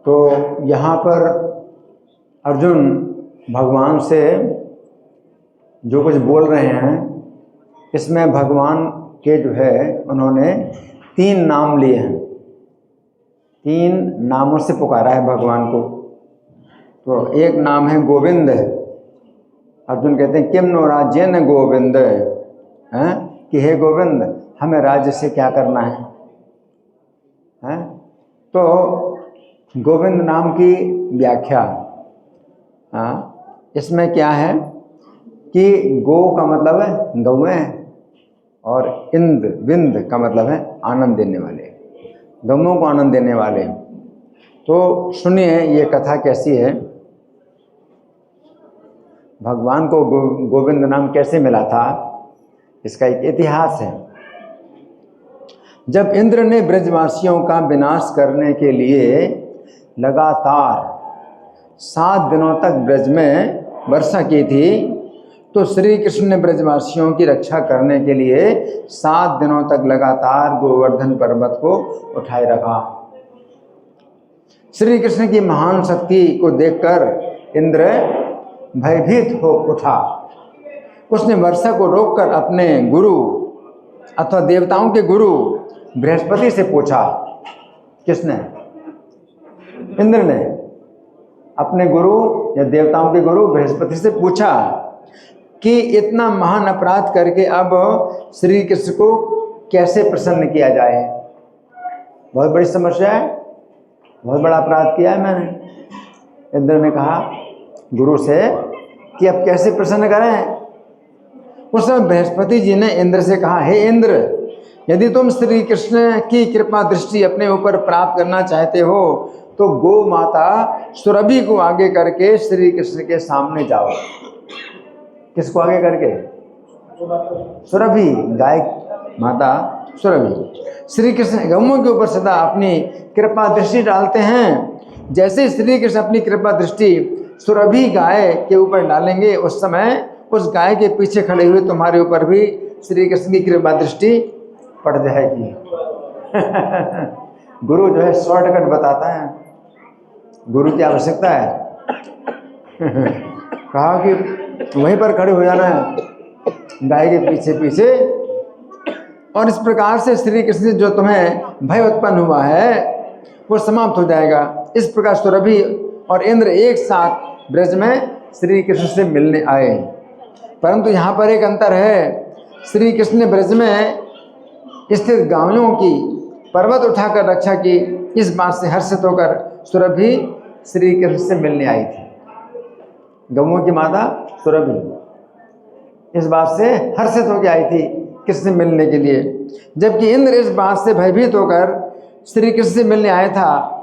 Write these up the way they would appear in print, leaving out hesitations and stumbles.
तो यहाँ पर अर्जुन भगवान से जो कुछ बोल रहे हैं, इसमें भगवान के जो है उन्होंने 3 नाम लिए हैं, 3 नामों से पुकारा है भगवान को। तो एक नाम है गोविंद। अर्जुन कहते हैं किम नो राज्येन गोविंद, हैं कि हे गोविंद हमें राज्य से क्या करना है, हैं? तो गोविंद नाम की व्याख्या इसमें क्या है कि गो का मतलब है गौएं और विंद का मतलब है आनंद देने वाले, गौओं को आनंद देने वाले। तो सुनिए ये कथा कैसी है, भगवान को गोविंद नाम कैसे मिला था, इसका एक इतिहास है। जब इंद्र ने ब्रजवासियों का विनाश करने के लिए लगातार 7 दिनों तक ब्रज में वर्षा की थी, तो श्री कृष्ण ने ब्रजवासियों की रक्षा करने के लिए 7 दिनों तक लगातार गोवर्धन पर्वत को उठाए रखा। श्री कृष्ण की महान शक्ति को देखकर इंद्र भयभीत हो उठा। उसने वर्षा को रोककर अपने गुरु अथवा देवताओं के गुरु बृहस्पति से पूछा। किसने? इंद्र ने अपने गुरु या देवताओं के गुरु बृहस्पति से पूछा कि इतना महान अपराध करके अब श्री कृष्ण को कैसे प्रसन्न किया जाए। बहुत बड़ी समस्या है, बहुत बड़ा अपराध किया है मैंने। इंद्र ने कहा गुरु से कि अब कैसे प्रसन्न करें। उस समय बृहस्पति जी ने इंद्र से कहा, हे इंद्र, यदि तुम श्री कृष्ण की कृपा दृष्टि अपने ऊपर प्राप्त करना चाहते हो तो गो माता सुरभि को आगे करके श्री कृष्ण के सामने जाओ। किसको आगे करके? सुरभि, गाय माता सुरभि। श्री कृष्ण गौओं के ऊपर सदा अपनी कृपा दृष्टि डालते हैं। जैसे श्री कृष्ण अपनी कृपा दृष्टि सुरभि गाय के ऊपर डालेंगे, उस समय उस गाय के पीछे खड़े हुए तुम्हारे ऊपर भी श्री कृष्ण की कृपा दृष्टि पड़ जाएगी। गुरु जो है शॉर्टकट बताता है, गुरु की आवश्यकता है। कहा कि वहीं पर खड़े हो जाना है गाय के पीछे पीछे, और इस प्रकार से श्री कृष्ण से जो तुम्हें भय उत्पन्न हुआ है वो समाप्त हो जाएगा। इस प्रकार सुरभि और इंद्र एक साथ ब्रज में श्री कृष्ण से मिलने आए। परंतु यहाँ पर एक अंतर है, श्री कृष्ण ने ब्रज में स्थित गायों की पर्वत उठाकर रक्षा की। इस बात से हर्षित होकर सुरभि श्री कृष्ण से मिलने आई थी। गौओं की माता सुरभि इस बात से हर्षित होकर आई थी कृष्ण से मिलने के लिए, जबकि इंद्र इस बात से भयभीत होकर श्री कृष्ण से मिलने आया था।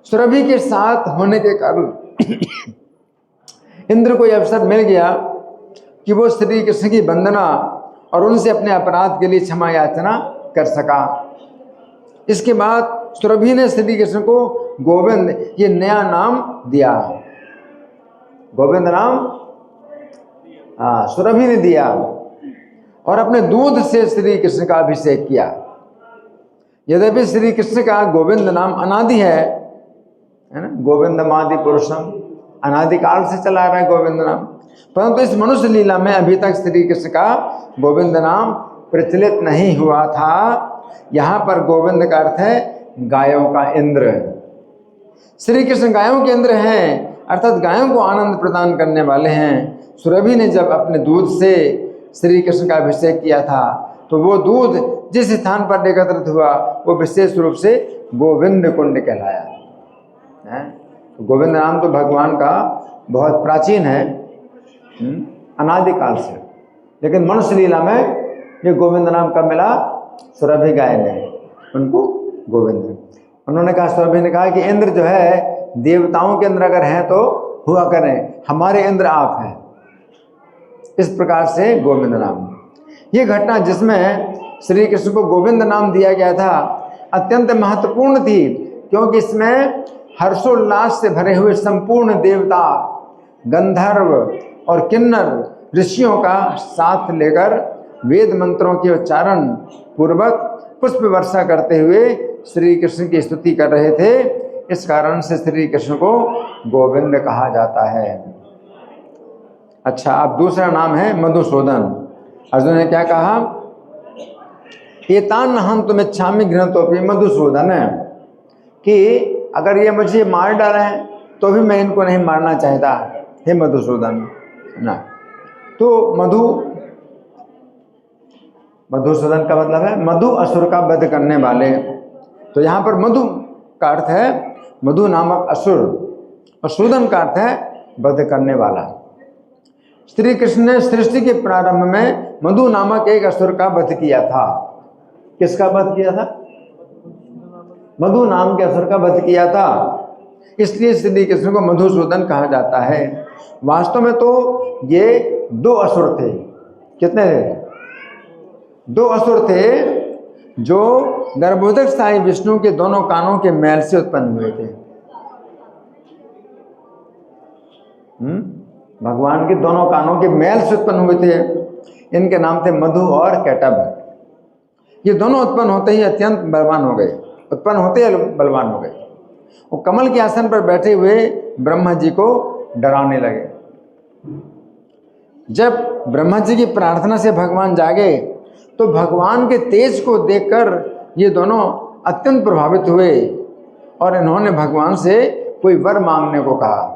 सुरभि के साथ होने के कारण इंद्र को यह अवसर मिल गया कि वो श्री कृष्ण की वंदना और उनसे अपने अपराध के लिए क्षमा याचना कर सका। इसके बाद सुरभि ने श्री कृष्ण को गोविंद ये नया नाम दिया। गोविंद नाम सुरभि ने दिया और अपने दूध से श्री कृष्ण का अभिषेक किया। यद्यपि श्री कृष्ण का गोविंद नाम अनादि है ना, गोविंदमादि पुरुषम, अनादिकाल से चला आ रहा है गोविंद नाम, परंतु इस मनुष्य लीला में अभी तक श्री कृष्ण का गोविंद नाम प्रचलित नहीं हुआ था। यहाँ पर गोविंद का अर्थ है गायों का इंद्र। श्री कृष्ण गायों के इंद्र हैं, अर्थात गायों को आनंद प्रदान करने वाले हैं। सुरभि ने जब अपने दूध से श्री कृष्ण का अभिषेक किया था तो वो दूध जिस स्थान पर एकत्रित हुआ वो विशेष रूप से गोविंद कुंड कहलाया है। तो गोविंद नाम तो भगवान का बहुत प्राचीन है, अनादिकाल से, लेकिन मनुष्य लीला में ये गोविंद नाम कब मिला? सुरभि गाय ने उनको गोविंद। उन्होंने कहा, सुरभि ने कहा कि इंद्र जो है देवताओं के इंद्र अगर हैं तो हुआ करें, हमारे इंद्र आप हैं। इस प्रकार से गोविंद नाम, ये घटना जिसमें श्री कृष्ण को गोविंद नाम दिया गया था अत्यंत महत्वपूर्ण थी, क्योंकि इसमें हर्षोल्लास से भरे हुए संपूर्ण देवता, गंधर्व और किन्नर ऋषियों का साथ लेकर वेद मंत्रों के उच्चारण पूर्वक पुष्प वर्षा करते हुए श्री कृष्ण की स्तुति कर रहे थे इस कारण से श्री कृष्ण को गोविंद कहा जाता है। अच्छा, अब दूसरा नाम है मधुसूदन। अर्जुन ने क्या कहा? एतान हम तुम इच्छामि घृणतोपि मधुसूदन, कि अगर ये मुझे मार डालें तो भी मैं इनको नहीं मारना चाहता, हे मधुसूदन ना। तो मधुसूदन का मतलब है मधु असुर का वध करने वाले। तो यहाँ पर मधु का अर्थ है मधु नामक असुर, और सूदन का अर्थ है वध करने वाला। श्री कृष्ण ने सृष्टि के प्रारंभ में मधु नामक एक असुर का वध किया था। किसका वध किया था? मधु नाम के असुर का वध किया था, इसलिए श्री कृष्ण को मधुसूदन कहा जाता है। वास्तव में तो ये 2 असुर थे। कितने थे? 2 असुर थे जो गर्भोदक साई विष्णु के दोनों कानों के मैल से उत्पन्न हुए थे। भगवान के दोनों कानों के मैल से उत्पन्न हुए थे। इनके नाम थे मधु और कैटभ। ये दोनों उत्पन्न होते ही अत्यंत बलवान हो गए, उत्पन्न होते ही बलवान हो गए। वो कमल के आसन पर बैठे हुए ब्रह्मा जी को डराने लगे। जब ब्रह्मा जी की प्रार्थना से भगवान जागे तो भगवान के तेज को देखकर ये दोनों अत्यंत प्रभावित हुए और इन्होंने भगवान से कोई वर मांगने को कहा।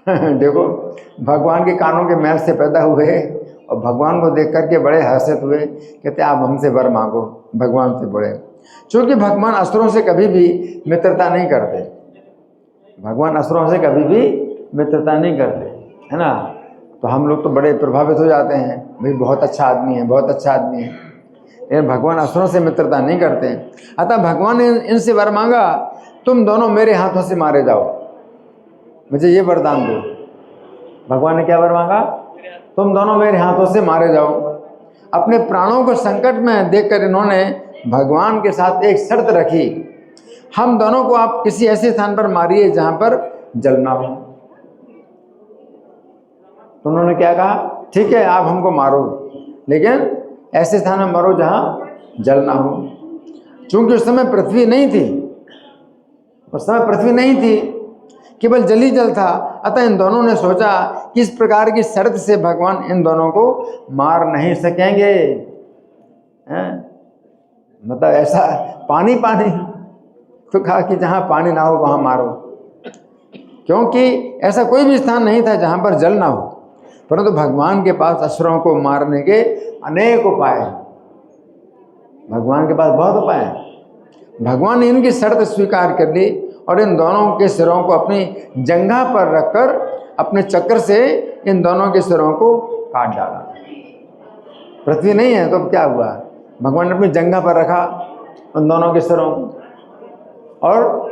देखो, भगवान के कानों के मैल से पैदा हुए और भगवान को देख करके बड़े हर्षित हुए। कहते आप हमसे वर मांगो, भगवान से बोले। क्योंकि भगवान असुरों से कभी भी मित्रता नहीं करते। भगवान असुरों से कभी भी मित्रता नहीं करते, है ना। तो हम लोग तो बड़े प्रभावित हो जाते हैं, भाई बहुत अच्छा आदमी है, बहुत अच्छा आदमी है। लेकिन भगवान असुरों से मित्रता नहीं करते। अतः भगवान ने इनसे वर मांगा, तुम दोनों मेरे हाथों से मारे जाओ, मुझे ये वरदान दो। भगवान ने क्या वर मांगा? तुम दोनों मेरे हाथों से मारे जाओ। अपने प्राणों को संकट में देखकर इन्होंने भगवान के साथ एक शर्त रखी, हम दोनों को आप किसी ऐसे स्थान पर मारिए जहां पर जलना हो। तो उन्होंने क्या कहा? ठीक है, आप हमको मारो, लेकिन ऐसे स्थान में मरो जहां जलना हो। चूंकि उस समय पृथ्वी नहीं थी, उस समय पृथ्वी नहीं थी, केवल जल ही जल था। अतः इन दोनों ने सोचा कि इस प्रकार की शर्त से भगवान इन दोनों को मार नहीं सकेंगे। मतलब ऐसा पानी तो कहा कि जहां पानी ना हो वहां मारो, क्योंकि ऐसा कोई भी स्थान नहीं था जहां पर जल ना हो। परंतु भगवान के पास असुरों को मारने के अनेक उपाय हैं। भगवान के पास बहुत उपाय हैं। भगवान ने इनकी शर्त स्वीकार कर ली और इन दोनों के सिरों को अपनी जंघा पर रखकर अपने चक्र से इन दोनों के सिरों को काट डाला। पृथ्वी नहीं है तो अब क्या हुआ? भगवान ने अपनी जंघा पर रखा उन दोनों के सिरों को और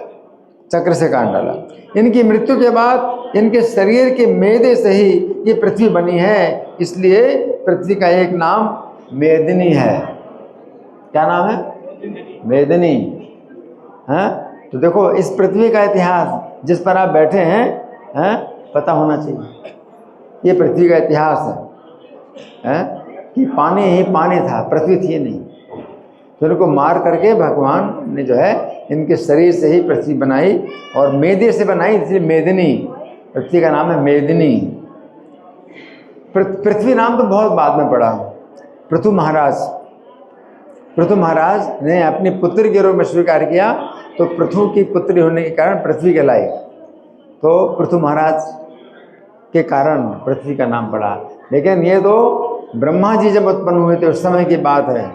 चक्र से काट डाला। इनकी मृत्यु के बाद इनके शरीर के मैदे से ही ये पृथ्वी बनी है, इसलिए पृथ्वी का एक नाम मेदिनी है। क्या नाम है? मेदिनी। हाँ, तो देखो इस पृथ्वी का इतिहास जिस पर आप बैठे हैं, पता होना चाहिए। ये पृथ्वी का इतिहास है कि पानी ही पानी था, पृथ्वी थी नहीं। तो इनको मार करके भगवान ने जो है इनके शरीर से ही पृथ्वी बनाई और मेदे से बनाई, इसलिए मेदिनी। पृथ्वी का नाम है मेदिनी। पृथ्वी नाम तो बहुत बाद में पड़ा। पृथु महाराज ने अपनी पुत्री के रूप में स्वीकार किया, तो पृथु की पुत्री होने के कारण पृथ्वी कहलाई। तो पृथु महाराज के कारण पृथ्वी का नाम पड़ा। लेकिन ये तो ब्रह्मा जी जब उत्पन्न हुए थे उस समय की बात है,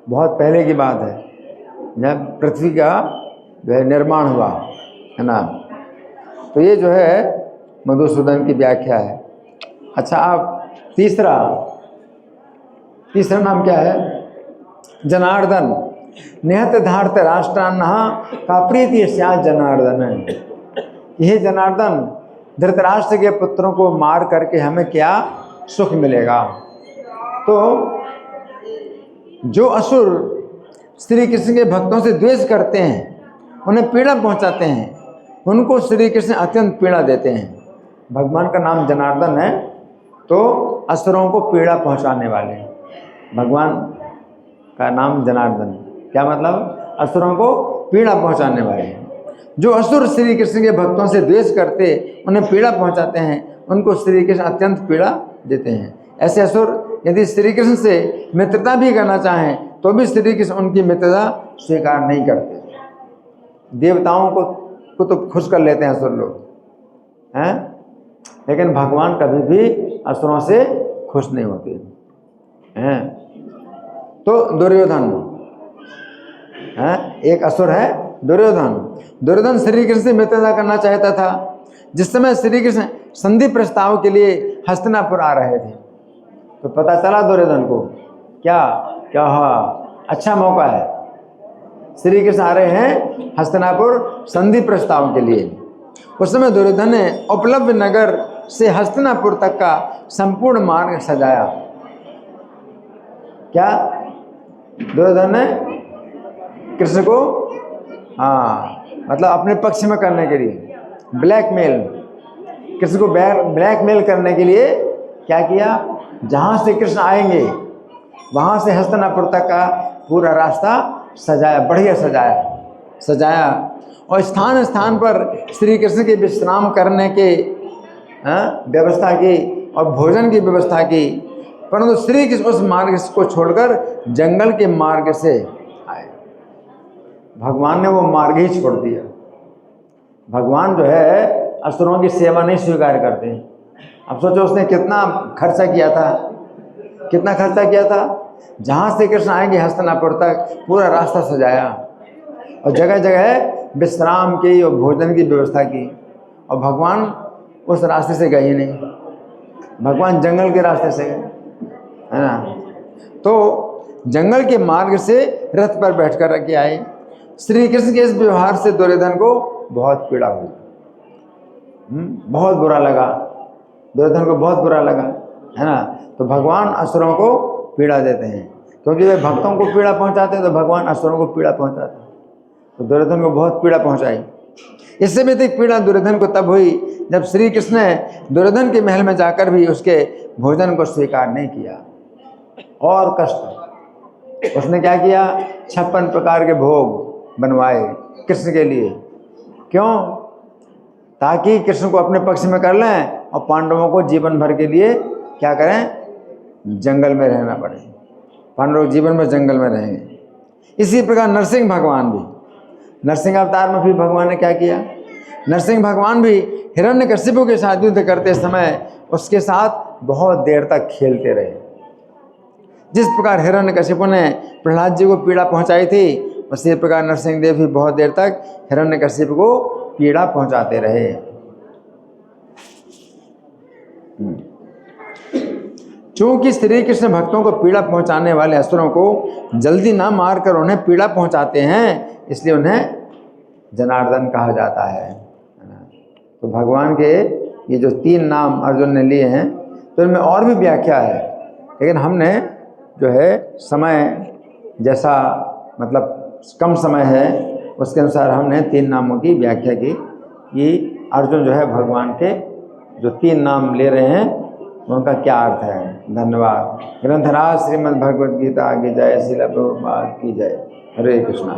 बहुत पहले की बात है, जब पृथ्वी का जो है निर्माण हुआ, है ना। तो ये जो है मधुसूदन की व्याख्या है। अच्छा, अब तीसरा नाम क्या है? जनार्दन। निहत धार्त राष्ट्रान्नः का प्रीति स्यात् जनार्दन। यह जनार्दन, धृतराष्ट्र के पुत्रों को मार करके हमें क्या सुख मिलेगा? तो जो असुर श्री कृष्ण के भक्तों से द्वेष करते हैं, उन्हें पीड़ा पहुंचाते हैं, उनको श्री कृष्ण अत्यंत पीड़ा देते हैं। भगवान का नाम जनार्दन है, तो असुरों को पीड़ा पहुंचाने वाले। भगवान का नाम जनार्दन क्या मतलब? असुरों को पीड़ा पहुंचाने वाले हैं। जो असुर श्री कृष्ण के भक्तों से द्वेष करते, उन्हें पीड़ा पहुंचाते हैं, उनको श्री कृष्ण अत्यंत पीड़ा देते हैं। ऐसे असुर यदि श्री कृष्ण से मित्रता भी करना चाहें तो भी श्री कृष्ण उनकी मित्रता स्वीकार नहीं करते। देवताओं को तो खुश कर लेते हैं असुर लोग हैं, लेकिन भगवान कभी भी असुरों से खुश नहीं होते हैं। तो दुर्योधन हैं, एक असुर है दुर्योधन। दुर्योधन श्री कृष्ण से मित्रता करना चाहता था। जिस समय श्री कृष्ण संधि प्रस्ताव के लिए हस्तिनापुर आ रहे थे तो पता चला दुर्योधन को क्या क्या अच्छा मौका है, श्री कृष्ण आ रहे हैं हस्तिनापुर संधि प्रस्ताव के लिए। उस समय दुर्योधन ने उपलब्ध नगर से हस्तिनापुर तक का संपूर्ण मार्ग सजाया। क्या दुर्योधन ने कृष्ण को मतलब अपने पक्ष में करने के लिए ब्लैकमेल, कृष्ण को ब्लैकमेल करने के लिए क्या किया, जहाँ से कृष्ण आएंगे वहाँ से हस्तिनापुर तक का पूरा रास्ता सजाया, बढ़िया सजाया और स्थान स्थान पर श्री कृष्ण के विश्राम करने के व्यवस्था की और भोजन की व्यवस्था की। परंतु श्री कृष्ण उस मार्ग को छोड़कर जंगल के मार्ग से आए। भगवान ने वो मार्ग ही छोड़ दिया। भगवान जो है असुरों की सेवा नहीं स्वीकार करते। अब सोचो उसने कितना खर्चा किया था, जहाँ से कृष्ण आएंगे हस्तिनापुर तक पूरा रास्ता सजाया और जगह जगह विश्राम की और भोजन की व्यवस्था की, और भगवान उस रास्ते से गए ही नहीं, भगवान जंगल के रास्ते से गए, है ना। तो जंगल के मार्ग से रथ पर बैठकर रखे आए। श्री कृष्ण के इस व्यवहार से दुर्योधन को बहुत पीड़ा हुई, बहुत बुरा लगा, दुर्योधन को बहुत बुरा लगा, है ना। तो भगवान असुरों को पीड़ा देते हैं, क्योंकि वे भक्तों को पीड़ा पहुंचाते हैं तो भगवान असुरों को पीड़ा पहुंचाते हैं। तो दुर्योधन को बहुत पीड़ा पहुंचाई। इससे भी अधिक पीड़ा दुर्योधन को तब हुई जब श्री कृष्ण ने दुर्योधन के महल में जाकर भी उसके भोजन को स्वीकार नहीं किया। और कष्ट, उसने क्या किया, 56 प्रकार के भोग बनवाए कृष्ण के लिए। क्यों? ताकि कृष्ण को अपने पक्ष में कर लें और पांडवों को जीवन भर के लिए क्या करें, जंगल में रहना पड़े। पांडव जीवन में जंगल में रहेंगे। इसी प्रकार नरसिंह भगवान भी, नरसिंह अवतार में भी भगवान ने क्या किया, नरसिंह भगवान भी हिरण्यकशिपु के साथ युद्ध करते समय उसके साथ बहुत देर तक खेलते रहे। जिस प्रकार हिरण्यकशिपु ने प्रहलाद जी को पीड़ा पहुंचाई थी, उसी प्रकार नरसिंह देव भी बहुत देर तक हिरण्यकशिपु को पीड़ा पहुंचाते रहे। चूंकि श्री कृष्ण भक्तों को पीड़ा पहुंचाने वाले असुरों को जल्दी ना मारकर उन्हें पीड़ा पहुंचाते हैं, इसलिए उन्हें जनार्दन कहा जाता है। तो भगवान के ये जो 3 नाम अर्जुन ने लिए हैं, तो इनमें और भी व्याख्या है, लेकिन हमने जो है समय जैसा मतलब कम समय है उसके अनुसार हमने 3 नामों की व्याख्या की। ये अर्जुन जो है भगवान के जो 3 नाम ले रहे हैं उनका क्या अर्थ है। धन्यवाद। ग्रंथराज श्रीमद् भगवद गीता की जय, श्रील प्रभुपाद की जय। हरे कृष्णा।